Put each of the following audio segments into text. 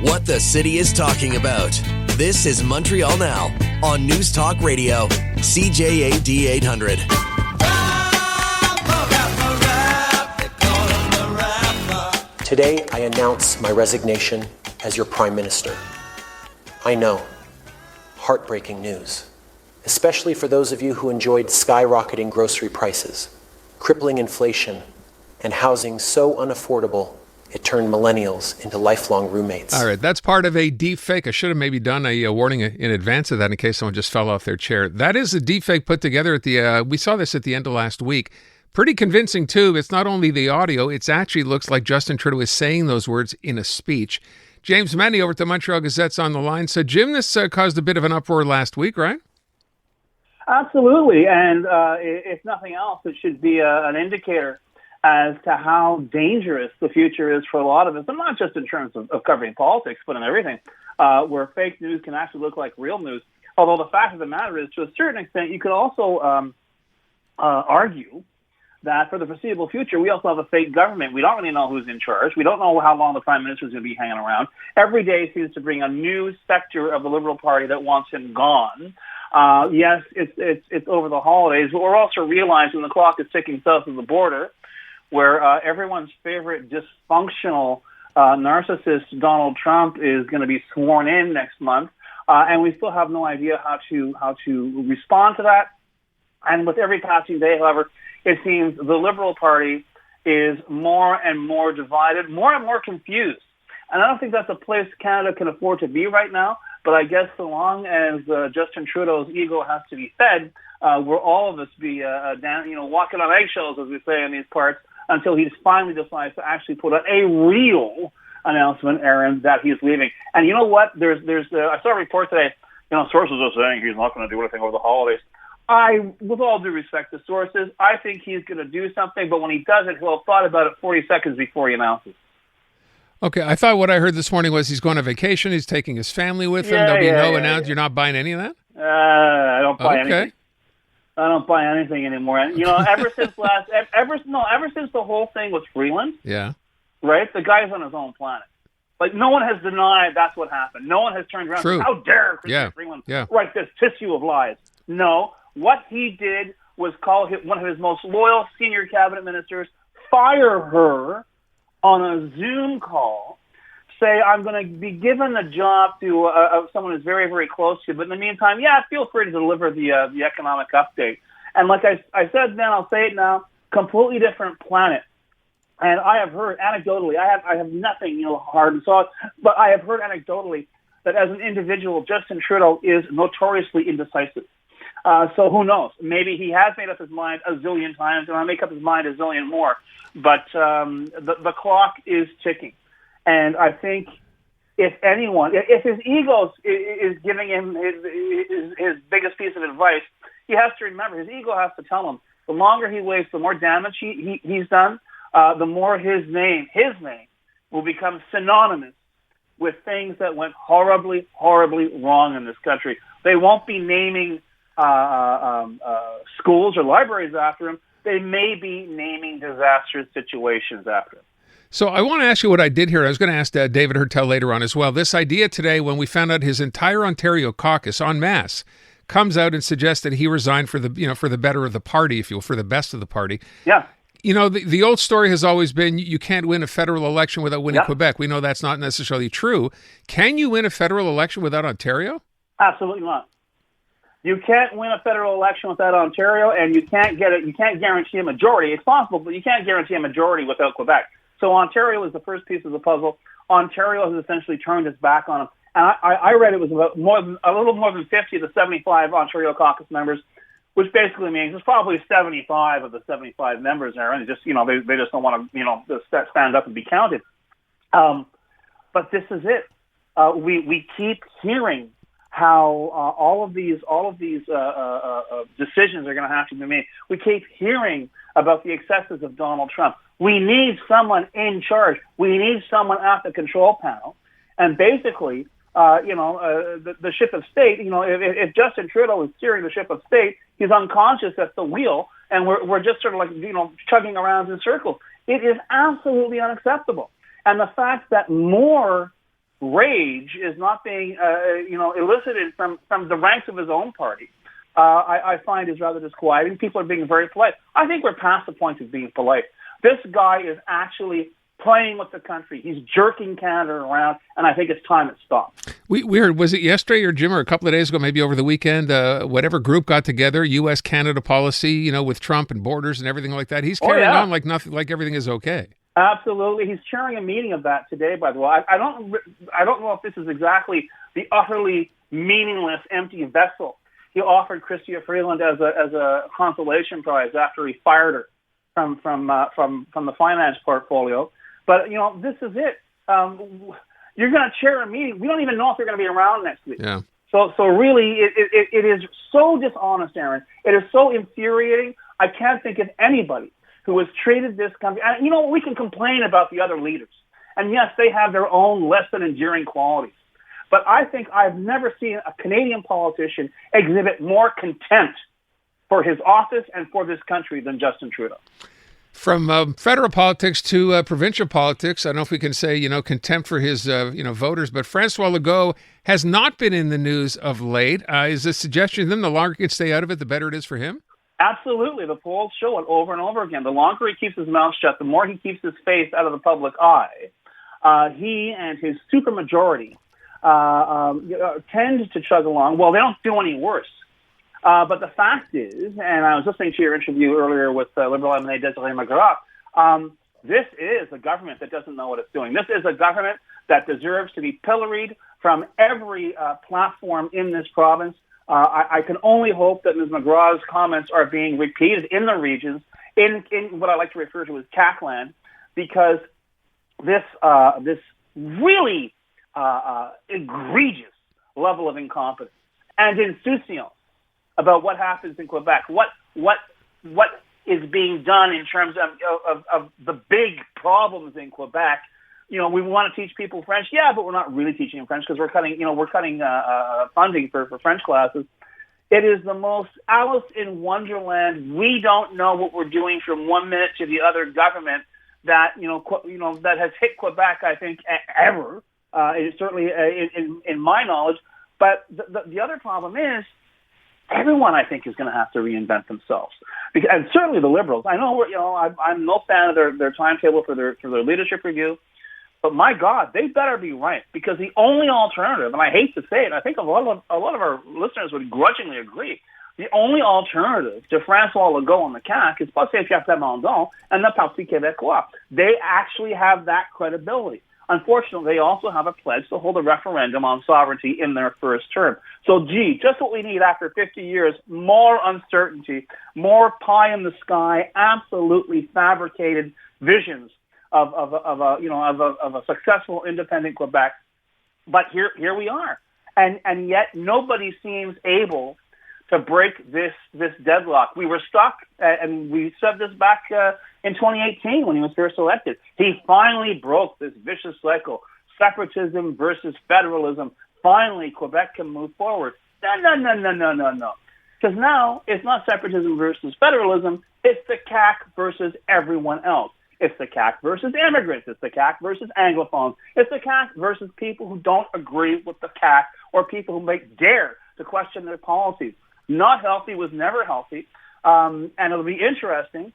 What the city is talking about. This is Montreal Now on News Talk Radio, CJAD 800. Today, I announce my resignation as your Prime Minister. I know, heartbreaking news, especially for those of you who enjoyed skyrocketing grocery prices, crippling inflation, and housing so unaffordable it turned millennials into lifelong roommates. All right, that's part of a deep fake. I should have maybe done a warning in advance of that in case someone just fell off their chair. That is a deep fake put together at the, we saw this at the end of last week. Pretty convincing, too. It's not only the audio, it actually looks like Justin Trudeau is saying those words in a speech. James Mennie over at the Montreal Gazette's on the line. So, Jim, this caused a bit of an uproar last week, right? Absolutely, and if nothing else, it should be an indicator as to how dangerous the future is for a lot of us, and not just in terms of covering politics, but in everything, where fake news can actually look like real news. Although the fact of the matter is, to a certain extent, you could also argue that for the foreseeable future, we also have a fake government. We don't really know who's in charge. We don't know how long the Prime Minister is going to be hanging around. Every day seems to bring a new sector of the Liberal Party that wants him gone. Yes, it's over the holidays, but we're also realizing the clock is ticking south of the border, where everyone's favorite dysfunctional narcissist, Donald Trump, is going to be sworn in next month, and we still have no idea how to respond to that. And with every passing day, however, it seems the Liberal Party is more and more divided, more and more confused. And I don't think that's a place Canada can afford to be right now. But I guess so long as Justin Trudeau's ego has to be fed, will all of us be walking on eggshells, as we say in these parts, until he finally decides to actually put out a real announcement, Aaron, that he's leaving. And you know what? I saw a report today. Sources are saying he's not going to do anything over the holidays. With all due respect to sources, I think he's going to do something. But when he does it, he'll have thought about it 40 seconds before he announces. Okay, I thought what I heard this morning was he's going on vacation. He's taking his family with him. There'll be no announcement. You're not buying any of that? I don't buy anything. I don't buy anything anymore. And, ever since the whole thing with Freeland, right? The guy's on his own planet. Like, no one has denied that's what happened. No one has turned around and said, how dare Christian Freeland write this tissue of lies. No, what he did was call one of his most loyal senior cabinet ministers, fire her on a Zoom call, say, I'm going to be given the job to someone who's very, very close to you. But in the meantime, feel free to deliver the economic update. And like I said then, I'll say it now, completely different planet. And I have heard anecdotally, I have nothing, hard and soft, but I have heard anecdotally that as an individual, Justin Trudeau is notoriously indecisive. So who knows? Maybe he has made up his mind a zillion times, and I'll make up his mind a zillion more. But the clock is ticking. And I think if his ego is giving him his biggest piece of advice, he has to remember, his ego has to tell him, the longer he waits, the more damage he's done, the more his name will become synonymous with things that went horribly, horribly wrong in this country. They won't be naming schools or libraries after him. They may be naming disastrous situations after him. So I want to ask you what I did here. I was going to ask David Hertel later on as well. This idea today, when we found out his entire Ontario caucus en masse comes out and suggests that he resigned for the better of the party, if you will, for the best of the party. Yeah. The old story has always been you can't win a federal election without winning Quebec. We know that's not necessarily true. Can you win a federal election without Ontario? Absolutely not. You can't win a federal election without Ontario, and you can't guarantee a majority. It's possible, but you can't guarantee a majority without Quebec. So Ontario is the first piece of the puzzle. Ontario has essentially turned its back on him. And I read it was about a little more than 50 of the 75 Ontario caucus members, which basically means there's probably 75 of the 75 members there, and just they just don't want to stand up and be counted. But this is it. We keep hearing how all of these decisions are going to have to be made. We keep hearing about the excesses of Donald Trump. We need someone in charge. We need someone at the control panel. And basically, the ship of state, if Justin Trudeau is steering the ship of state, he's unconscious at the wheel, and we're just sort of like, chugging around in circles. It is absolutely unacceptable. And the fact that more rage is not being, elicited from the ranks of his own party, I find is rather disquieting. People are being very polite. I think we're past the point of being polite. This guy is actually playing with the country. He's jerking Canada around, and I think it's time it stopped. We heard, was it yesterday or Jim, or a couple of days ago, maybe over the weekend, whatever group got together, U.S.-Canada policy, with Trump and borders and everything like that. He's carrying on like nothing, like everything is okay. Absolutely. He's chairing a meeting of that today, by the way. I don't know if this is exactly the utterly meaningless, empty vessel he offered Chrystia Freeland as a consolation prize after he fired her from the finance portfolio. But, this is it. You're going to chair a meeting. We don't even know if you're going to be around next week. Yeah. So really, it is so dishonest, Aaron. It is so infuriating. I can't think of anybody who has treated this country. And, we can complain about the other leaders. And, yes, they have their own less than endearing qualities. But I think I've never seen a Canadian politician exhibit more contempt for his office and for this country than Justin Trudeau. From federal politics to provincial politics, I don't know if we can say, contempt for his, voters, but François Legault has not been in the news of late. Is the suggestion to them the longer he can stay out of it, the better it is for him? Absolutely. The polls show it over and over again. The longer he keeps his mouth shut, the more he keeps his face out of the public eye. He and his supermajority tend to chug along. Well, they don't do any worse. But the fact is, and I was listening to your interview earlier with Liberal MLA Desiree McGrath, this is a government that doesn't know what it's doing. This is a government that deserves to be pilloried from every platform in this province. I can only hope that Ms. McGraw's comments are being repeated in the regions, in what I like to refer to as CAC-land, because this really egregious level of incompetence and insouciance about what happens in Quebec, what is being done in terms of the big problems in Quebec. We want to teach people French, but we're not really teaching them French because we're cutting funding for French classes. It is the most Alice in Wonderland. We don't know what we're doing from one minute to the other government that that has hit Quebec, I think, ever. Certainly in my knowledge. But the other problem is, everyone, I think, is going to have to reinvent themselves, and certainly the Liberals. I know, I'm no fan of their timetable for their leadership review, but my God, they better be right, because the only alternative, and I hate to say it, I think a lot of our listeners would grudgingly agree, the only alternative to François Legault on the CAQ is pas Pierre Plamondon and the Parti Québécois. They actually have that credibility. Unfortunately, they also have a pledge to hold a referendum on sovereignty in their first term. So, just what we need after 50 years, more uncertainty, more pie in the sky, absolutely fabricated visions of a successful independent Quebec. But here we are. And yet nobody seems able to break this deadlock. We were stuck, and we said this back in 2018 when he was first elected. He finally broke this vicious cycle, separatism versus federalism. Finally, Quebec can move forward. No. Because now it's not separatism versus federalism. It's the CAQ versus everyone else. It's the CAQ versus immigrants. It's the CAQ versus Anglophones. It's the CAQ versus people who don't agree with the CAQ or people who dare to question their policies. Not healthy was never healthy. And it'll be interesting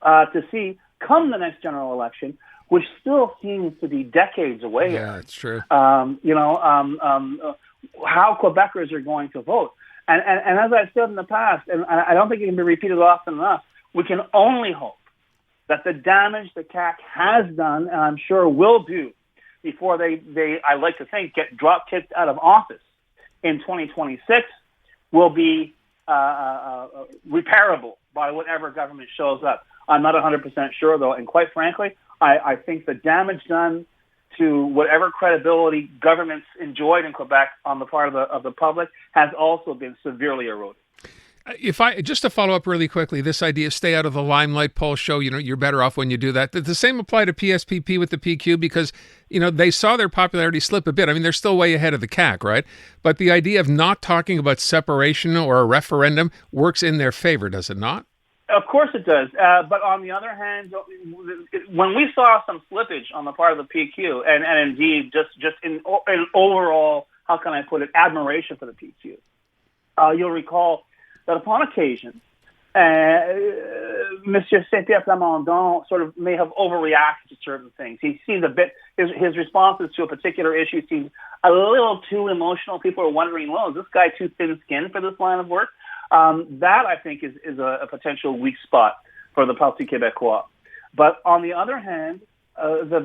to see, come the next general election, which still seems to be decades away. Yeah, it's true. How Quebecers are going to vote. And as I've said in the past, and I don't think it can be repeated often enough, we can only hope that the damage the CAQ has done, and I'm sure will do, before they I like to think, get drop-kicked out of office in 2026, will be repairable by whatever government shows up. I'm not 100% sure, though, and quite frankly, I think the damage done to whatever credibility governments enjoyed in Quebec on the part of the public has also been severely eroded. Just to follow up really quickly, this idea of stay out of the limelight, polls show, you're better off when you do that. Does the same apply to PSPP with the PQ? Because, they saw their popularity slip a bit. I mean, they're still way ahead of the CAQ, right? But the idea of not talking about separation or a referendum works in their favor, does it not? Of course it does. But on the other hand, when we saw some slippage on the part of the PQ, and indeed just in overall, how can I put it, admiration for the PQ, you'll recall that upon occasion, Monsieur Saint-Pierre Plamondon sort of may have overreacted to certain things. He seemed a bit, his responses to a particular issue seemed a little too emotional. People are wondering, well, is this guy too thin-skinned for this line of work? That, I think, is a potential weak spot for the Parti Québécois. But on the other hand, the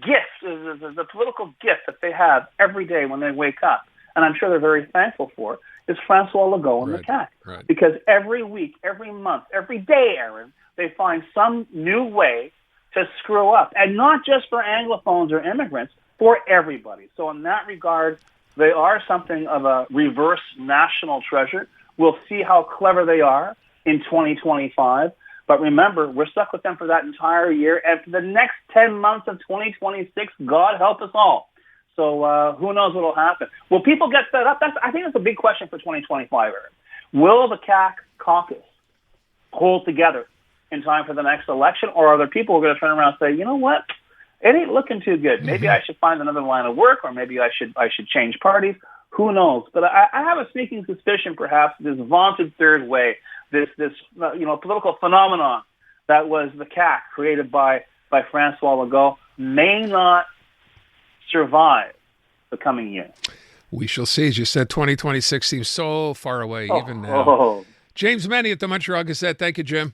gift, the political gift that they have every day when they wake up, and I'm sure they're very thankful for, is François Legault and the CAQ. Right. Because every week, every month, every day, Aaron, they find some new way to screw up. And not just for Anglophones or immigrants, for everybody. So in that regard, they are something of a reverse national treasure. We'll see how clever they are in 2025. But remember, we're stuck with them for that entire year. And for the next 10 months of 2026, God help us all. So who knows what will happen? Will people get fed up? I think that's a big question for 2025, Eric. Will the CAQ caucus hold together in time for the next election? Or are there people who are going to turn around and say, you know what? It ain't looking too good. Maybe I should find another line of work, or maybe I should change parties. Who knows? But I have a sneaking suspicion, perhaps, this vaunted third way, this political phenomenon that was the CAQ created by François Legault may not survive the coming year. We shall see. As you said, 2026 seems so far away even now. James Mennie at the Montreal Gazette. Thank you, Jim.